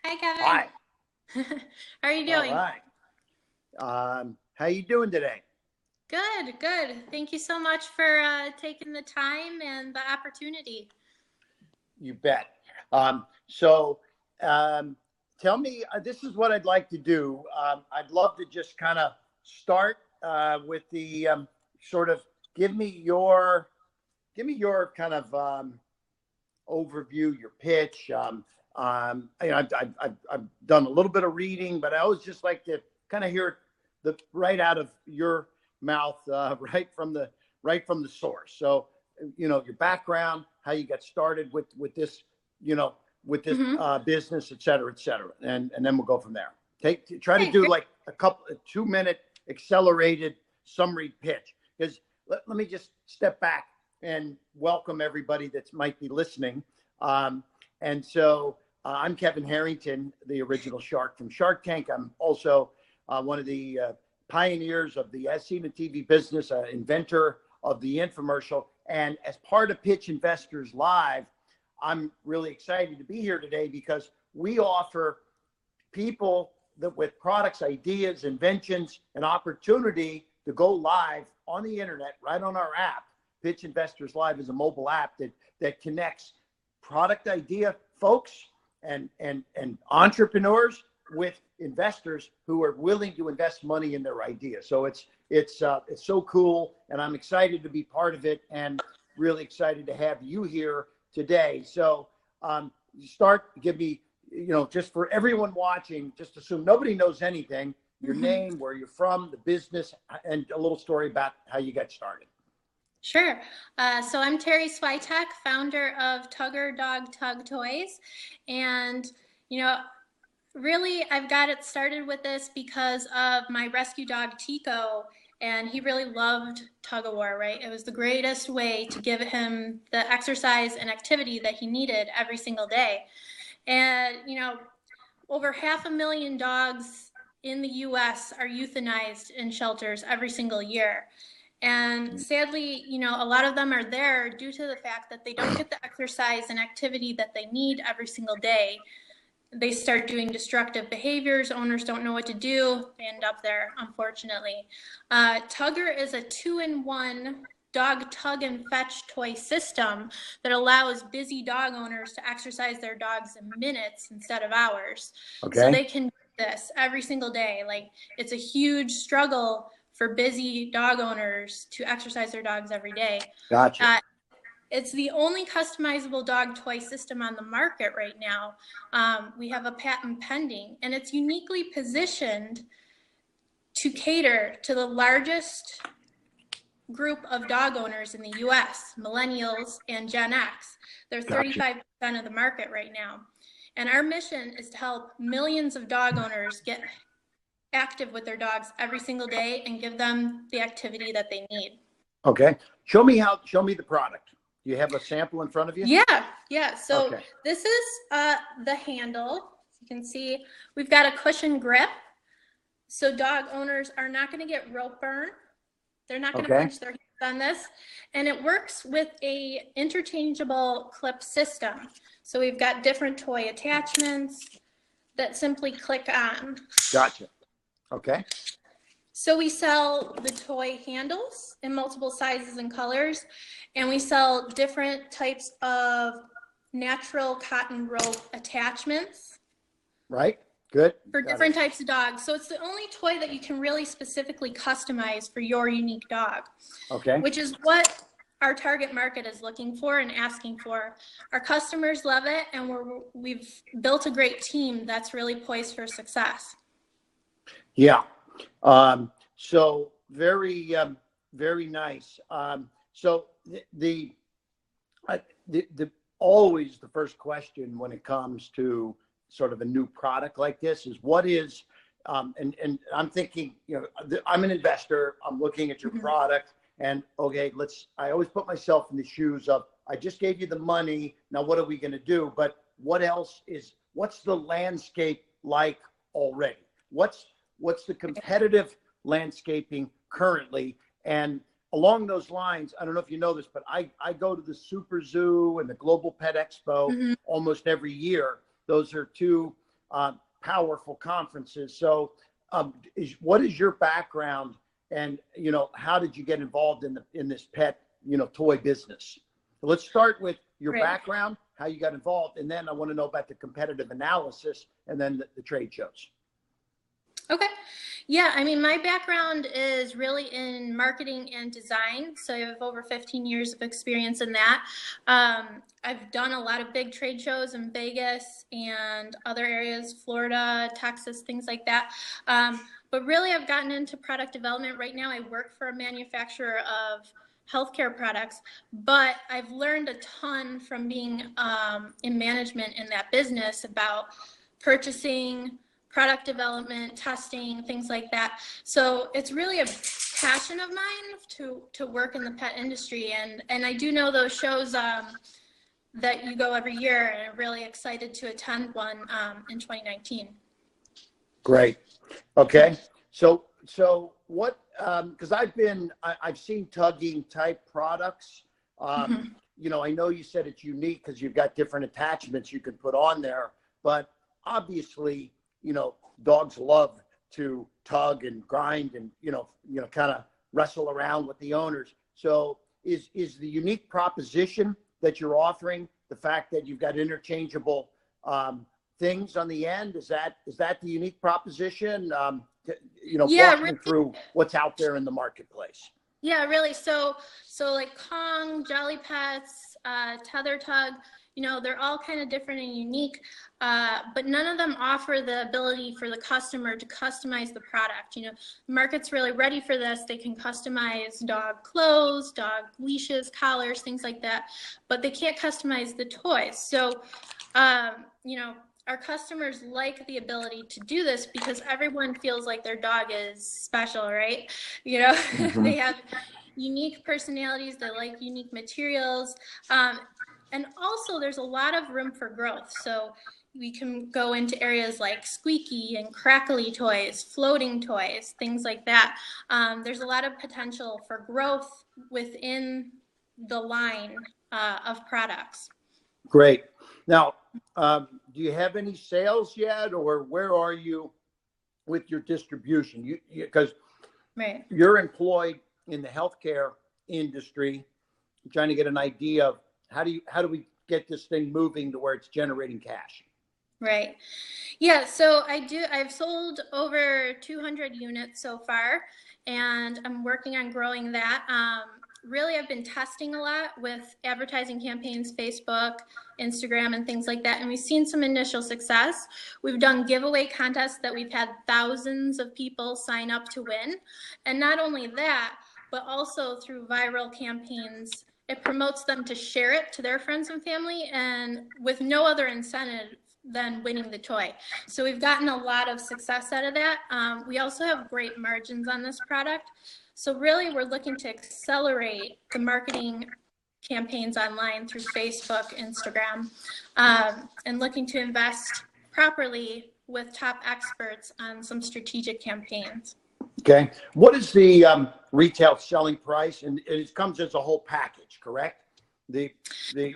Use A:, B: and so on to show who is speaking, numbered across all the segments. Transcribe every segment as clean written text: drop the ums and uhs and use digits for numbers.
A: Hi,
B: Hi.
A: Kevin. How are you
B: All
A: doing?
B: right. How you doing today?
A: Good, good. Thank you so much for taking the time and the opportunity.
B: You bet. Um, so, um, Tell me. This is what I'd like to do. I'd love to just kind of start with the sort of give me your kind of overview, your pitch. I've done a little bit of reading, but I always just like to kind of hear the right out of your mouth, right from the source. So, your background, how you got started with this, you know, with this
A: Mm-hmm.
B: business, et cetera, and then we'll go from there. Try to
A: Okay,
B: do
A: great.
B: like a 2 minute accelerated summary pitch because let me just step back and welcome everybody that might be listening. I'm Kevin Harrington, the original shark from Shark Tank. I'm also one of the pioneers of the as seen in TV business, inventor of the infomercial. And as part of Pitch Investors Live, I'm really excited to be here today because we offer people that with products, ideas, inventions, an opportunity to go live on the internet, right on our app. Pitch Investors Live is a mobile app that connects product idea folks and entrepreneurs with investors who are willing to invest money in their idea. So it's so cool, and I'm excited to be part of it, and really excited to have you here today. So give me, just for everyone watching, just assume nobody knows anything. Your
A: Mm-hmm.
B: name, where you're from, the business, and a little story about how you got started.
A: Sure. So I'm Terry Switek, founder of Tugrrr Dog Tug Toys. And, you know, really, I've got it started with this because of my rescue dog, Tico, and he really loved tug of war, right? It was the greatest way to give him the exercise and activity that he needed every single day. And, over 500,000 dogs in the US are euthanized in shelters every single year. And sadly, a lot of them are there due to the fact that they don't get the exercise and activity that they need every single day. They start doing destructive behaviors. Owners don't know what to do. They end up there, unfortunately. Tugrrr is a 2-in-1 dog tug and fetch toy system that allows busy dog owners to exercise their dogs in minutes instead of hours. So
B: Okay.
A: they can do this every single day. Like, it's a huge struggle for busy dog owners to exercise their dogs every day.
B: Gotcha.
A: It's the only customizable dog toy system on the market right now. We have a patent pending, and it's uniquely positioned to cater to the largest group of dog owners in the US, millennials and Gen X. They're
B: Gotcha.
A: 35% of the market right now. And our mission is to help millions of dog owners get active with their dogs every single day and give them the activity that they need.
B: Okay. Show me the product. You have a sample in front of you?
A: Yeah. So
B: Okay.
A: this is the handle. You can see we've got a cushion grip. So dog owners are not going to get rope burn. They're not going to
B: Okay.
A: pinch their hands on this. And it works with a interchangeable clip system. So we've got different toy attachments that simply click on.
B: Gotcha. Okay.
A: So we sell the toy handles in multiple sizes and colors, and we sell different types of natural cotton rope attachments
B: Right. Good.
A: for
B: Got
A: different
B: it.
A: types of dogs. So it's the only toy that you can really specifically customize for your unique dog,
B: Okay.
A: which is what our target market is looking for and asking for. Our customers love it, and we've built a great team that's really poised for success.
B: Yeah. So very nice. So the always the first question when it comes to sort of a new product like this is what is, and I'm thinking, I'm an investor. I'm looking at your product, and okay, I always put myself in the shoes of I just gave you the money. Now what are we going to do? But what's the landscape like already? What's the competitive landscaping currently? And along those lines, I don't know if you know this, but I go to the Super Zoo and the Global Pet Expo almost every year. Those are two powerful conferences. So what is your background, and how did you get involved in this pet toy business? So let's start with your background, how you got involved, and then I want to know about the competitive analysis and then the trade shows.
A: Okay. Yeah, I mean, my background is really in marketing and design, so I have over 15 years of experience in that. I've done a lot of big trade shows in Vegas and other areas, Florida, Texas, things like that. But really, I've gotten into product development. Right now, I work for a manufacturer of healthcare products, but I've learned a ton from being in management in that business about purchasing, product development, testing, things like that. So it's really a passion of mine to work in the pet industry. And I do know those shows that you go every year, and I'm really excited to attend one in 2019.
B: Great. Okay. So what, because I've seen tugging type products. I know you said it's unique because you've got different attachments you can put on there, but obviously, dogs love to tug and grind and, kind of wrestle around with the owners. So is the unique proposition that you're offering the fact that you've got interchangeable things on the end? Is that the unique proposition?
A: Yeah,
B: walk me through what's out there in the marketplace.
A: Yeah, really. So like Kong, Jolly Pets, Tether Tug, they're all kind of different and unique, but none of them offer the ability for the customer to customize the product. The market's really ready for this. They can customize dog clothes, dog leashes, collars, things like that, but they can't customize the toys. So, our customers like the ability to do this because everyone feels like their dog is special, right? They have unique personalities. They like unique materials. And also there's a lot of room for growth. So we can go into areas like squeaky and crackly toys, floating toys, things like that. There's a lot of potential for growth within the line of products.
B: Great. Now, do you have any sales yet, or where are you with your distribution? Because you're employed in the healthcare industry, trying to get an idea of how do we get this thing moving to where it's generating cash?
A: Right. Yeah. So I've sold over 200 units so far, and I'm working on growing that. Really, I've been testing a lot with advertising campaigns, Facebook, Instagram, and things like that. And we've seen some initial success. We've done giveaway contests that we've had thousands of people sign up to win. And not only that, but also through viral campaigns, it promotes them to share it to their friends and family, and with no other incentive than winning the toy. So we've gotten a lot of success out of that. We also have great margins on this product. So really, we're looking to accelerate the marketing campaigns online through Facebook, Instagram, and looking to invest properly with top experts on some strategic campaigns.
B: Okay. What is the retail selling price? And it comes as a whole package, correct?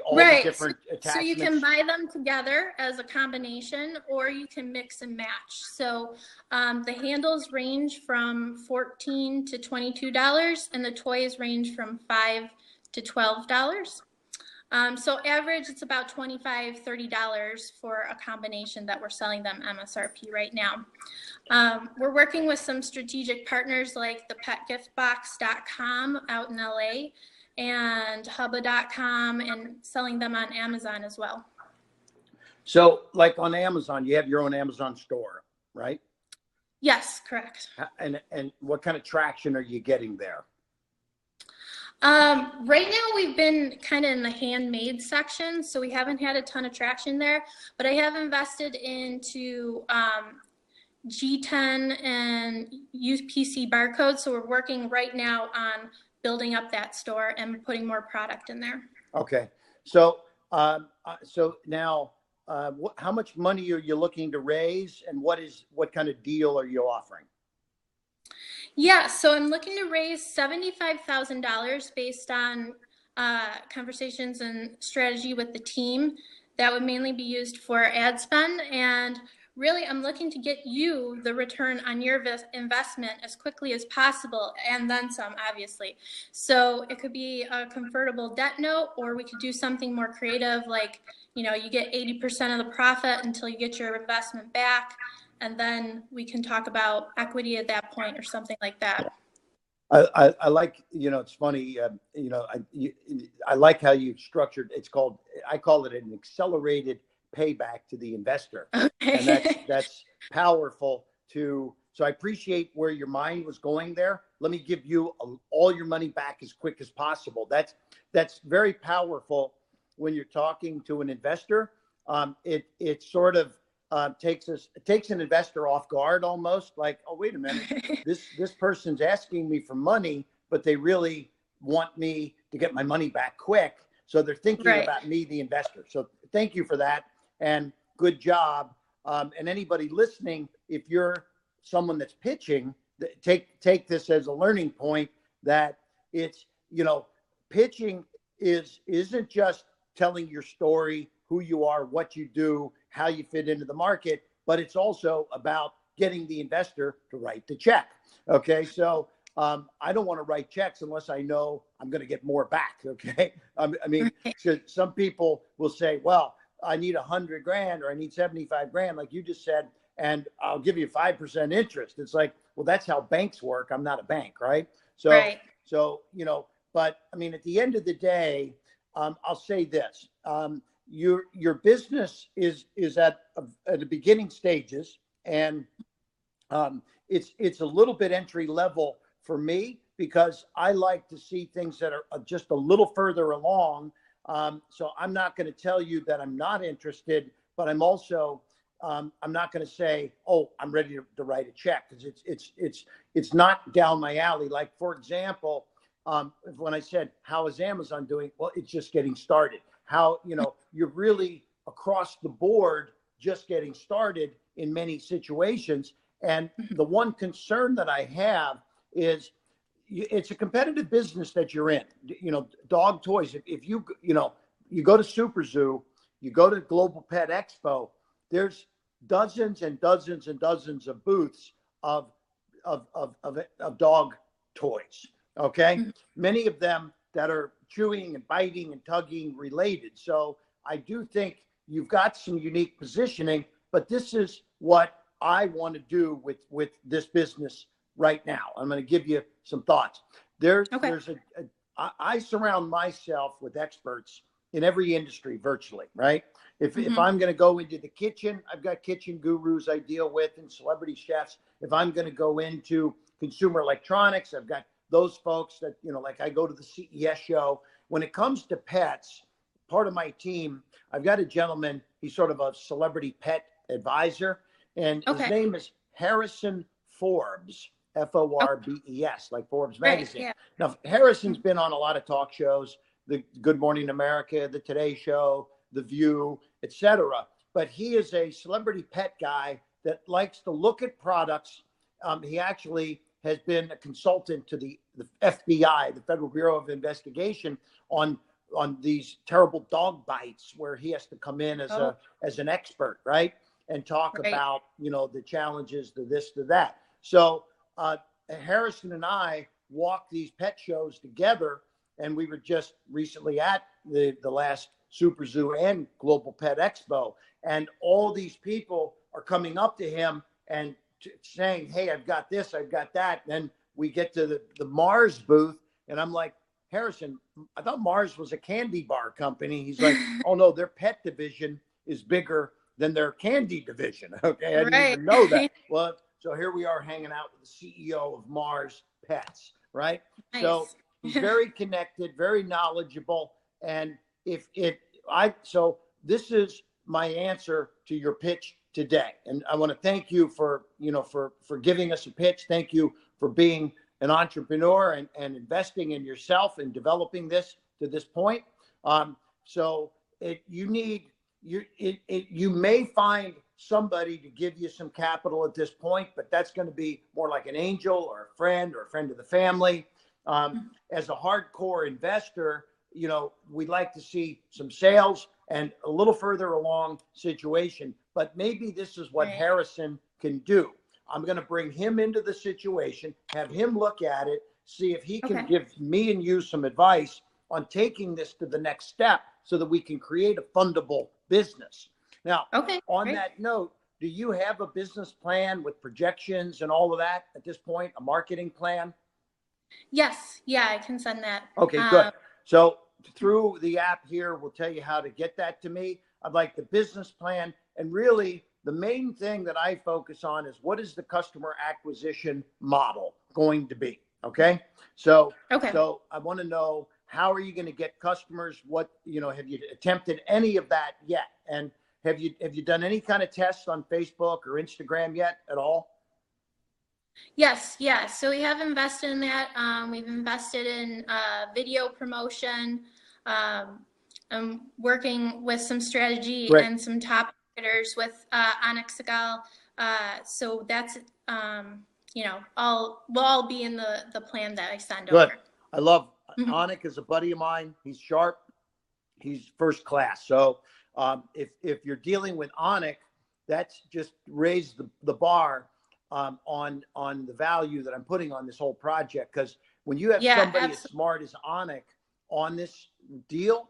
B: All the different attachments.
A: So you can buy them together as a combination, or you can mix and match. So the handles range from $14 to $22, and the toys range from $5 to $12. So average, it's about $25, $30 for a combination that we're selling them MSRP right now. We're working with some strategic partners like the petgiftbox.com out in LA and hubba.com, and selling them on Amazon as well.
B: So like on Amazon, you have your own Amazon store, right?
A: Yes, correct.
B: And what kind of traction are you getting there?
A: Right now we've been kind of in the handmade section, so we haven't had a ton of traction there, but I have invested into G10 and UPC barcodes, so we're working right now on building up that store and putting more product in there.
B: Okay. So now, how much money are you looking to raise, and what kind of deal are you offering?
A: Yeah, so I'm looking to raise $75,000 based on conversations and strategy with the team. That would mainly be used for ad spend, and really I'm looking to get you the return on your investment as quickly as possible, and then some, obviously. So it could be a convertible debt note, or we could do something more creative, like, you know, you get 80% of the profit until you get your investment back, and then we can talk about equity at that point or something like that.
B: I like, it's funny, I like how you structured, I call it an accelerated payback to the investor.
A: Okay.
B: And that's powerful so I appreciate where your mind was going there. Let me give you all your money back as quick as possible. That's very powerful when you're talking to an investor. It sort of takes an investor off guard, almost like, oh, wait a minute, this person's asking me for money, but they really want me to get my money back quick. So they're thinking
A: Right.
B: about me, the investor. So thank you for that, and good job. And anybody listening, if you're someone that's pitching, take this as a learning point, that it's, pitching isn't just telling your story, who you are, what you do, how you fit into the market, but it's also about getting the investor to write the check. Okay, so I don't want to write checks unless I know I'm going to get more back. Okay, I mean, so some people will say, well, I need $100,000 or I need 75 grand, like you just said, and I'll give you 5% interest. It's like, well, that's how banks work. I'm not a bank, right? So,
A: Right.
B: so but I mean, at the end of the day, I'll say this. Your business is at the beginning stages, and it's a little bit entry level for me, because I like to see things that are just a little further along. So I'm not going to tell you that I'm not interested, but I'm also I'm not going to say, oh, I'm ready to write a check, because it's not down my alley. Like, for example, when I said, how is Amazon doing? Well, it's just getting started. How, you're really across the board just getting started in many situations. And the one concern that I have is it's a competitive business that you're in. Dog toys. If you go to Super Zoo, you go to Global Pet Expo, there's dozens and dozens and dozens of booths of dog toys. Okay, many of them that are chewing and biting and tugging related. So I do think you've got some unique positioning, but this is what I want to do with this business right now. I'm going to give you some thoughts. I surround myself with experts in every industry virtually, right? If I'm going to go into the kitchen, I've got kitchen gurus I deal with and celebrity chefs. If I'm going to go into consumer electronics, I've got those folks that, like I go to the CES show. When it comes to pets, part of my team, I've got a gentleman, he's sort of a celebrity pet advisor, and his name is Harrison Forbes, Forbes, like Forbes magazine.
A: Right, yeah.
B: Now, Harrison's been on a lot of talk shows, the Good Morning America, the Today Show, The View, etc. But he is a celebrity pet guy that likes to look at products. He actually has been a consultant to the FBI, the Federal Bureau of Investigation, on these terrible dog bites, where he has to come in as an expert, right? And talk about, the challenges, the this, the that. So Harrison and I walk these pet shows together, and we were just recently at the last Super Zoo and Global Pet Expo, and all these people are coming up to him and saying, hey, I've got this, I've got that. And then we get to the Mars booth, and I'm like, Harrison, I thought Mars was a candy bar company. He's like, oh no, their pet division is bigger than their candy division. Okay, I didn't even know that. Well, so here we are hanging out with the CEO of Mars Pets, right? Nice. So he's very connected, very knowledgeable, and so this is my answer to your pitch today. And I want to thank you for giving us a pitch. Thank you for being an entrepreneur and investing in yourself and developing this to this point. So you may find somebody to give you some capital at this point, but that's going to be more like an angel or a friend of the family. As a hardcore investor, we'd like to see some sales and a little further along situation. but maybe this is what
A: Right.
B: Harrison can do. I'm going to bring him into the situation, have him look at it, see if he can
A: Okay.
B: give me and you some advice on taking this to the next step so that we can create a fundable business. Now,
A: Okay.
B: on
A: Great.
B: that note, do you have a business plan with projections and all of that at this point, a marketing plan?
A: Yes. Yeah, I can send that.
B: Okay, good. So through the app here, we'll tell you how to get that to me. I'd like the business plan. And really, the main thing that I focus on is what is the customer acquisition model going to be? Okay. So,
A: Okay.
B: so I want to know, how are you going to get customers? What, have you attempted any of that yet? And have you done any kind of tests on Facebook or Instagram yet at all?
A: Yes, yeah. So we have invested in that. We've invested in video promotion. I'm working with some strategy
B: Great.
A: and some top marketers with Onyx Egal. So that's will all be in the plan that I send
B: Good.
A: over.
B: I love
A: Mhm.
B: Anik is a buddy of mine. He's sharp. He's first class. So if you're dealing with Anik, that's just raised the bar on the value that I'm putting on this whole project. Because when you have
A: Yeah,
B: somebody as
A: absolutely.
B: smart as Anik on this deal,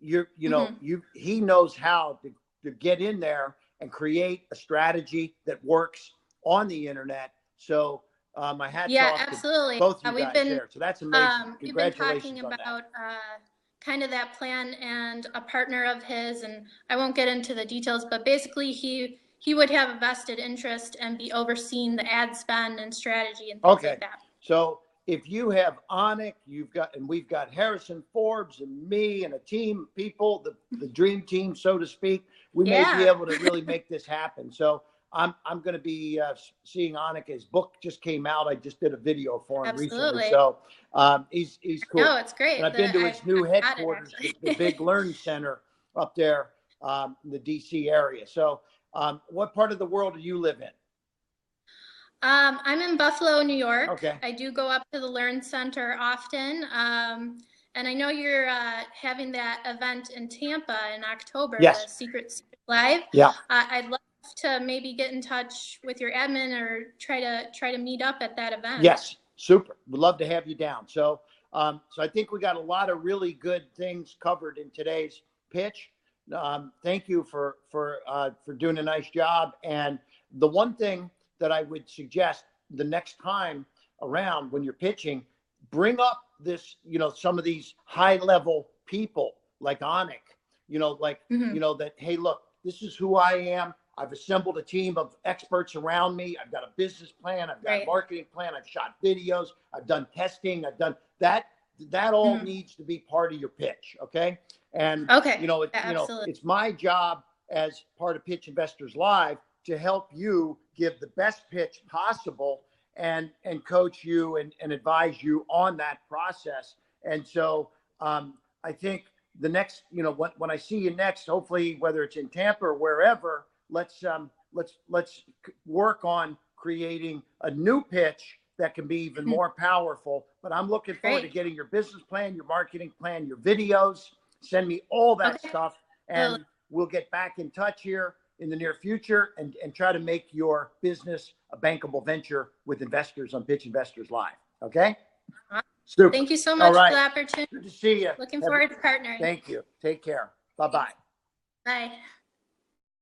A: Mhm.
B: he knows how to get in there and create a strategy that works on the internet. So my hat's
A: Yeah,
B: off to
A: absolutely.
B: both you
A: We've
B: guys
A: been
B: there. So that's amazing.
A: we've been talking
B: Congratulations on that.
A: about kind of that plan, and a partner of his, and I won't get into the details, but basically he would have a vested interest and be overseeing the ad spend and strategy and things
B: Okay.
A: like that.
B: So if you have Onic, we've got Harrison Forbes and me and a team of people, the dream team, so to speak, we may be
A: Yeah.
B: able to really make this happen. So I'm going to be seeing Onic. His book just came out. I just did a video for him recently.
A: Absolutely.
B: So he's cool.
A: No, it's great.
B: And I've been to his new
A: I've got it
B: headquarters,
A: actually.
B: the big Learn Center up there in the DC area. So what part of the world do you live in?
A: I'm in Buffalo, New York.
B: Okay.
A: I do go up to the Learn Center often. And I know you're having that event in Tampa in October,
B: Yes.
A: the Secret Live.
B: Yeah.
A: I'd love to maybe get in touch with your admin or try to meet up at that event.
B: Yes, super. We'd love to have you down. So, so I think we got a lot of really good things covered in today's pitch. Thank you for doing a nice job. And the one thing that I would suggest the next time around when you're pitching, bring up this, some of these high level people like Onik, that, hey, look, this is who I am. I've assembled a team of experts around me. I've got a business plan. I've got a marketing plan. I've shot videos. I've done testing. I've done that. That all needs to be part of your pitch. Okay. And, it's my job as part of Pitch Investors Live to help you give the best pitch possible and coach you and advise you on that process. And so I think the next, when I see you next, hopefully, whether it's in Tampa or wherever, let's work on creating a new pitch that can be even more powerful. But I'm looking forward to getting your business plan, your marketing plan, your videos. Send me all that stuff, and we'll get back in touch here in the near future and try to make your business a bankable venture with investors on Pitch Investors Live. Okay?
A: Super. Thank you so much for the opportunity.
B: Good to see you.
A: Looking forward to partnering.
B: Thank you. Take care. Bye-bye.
A: Bye.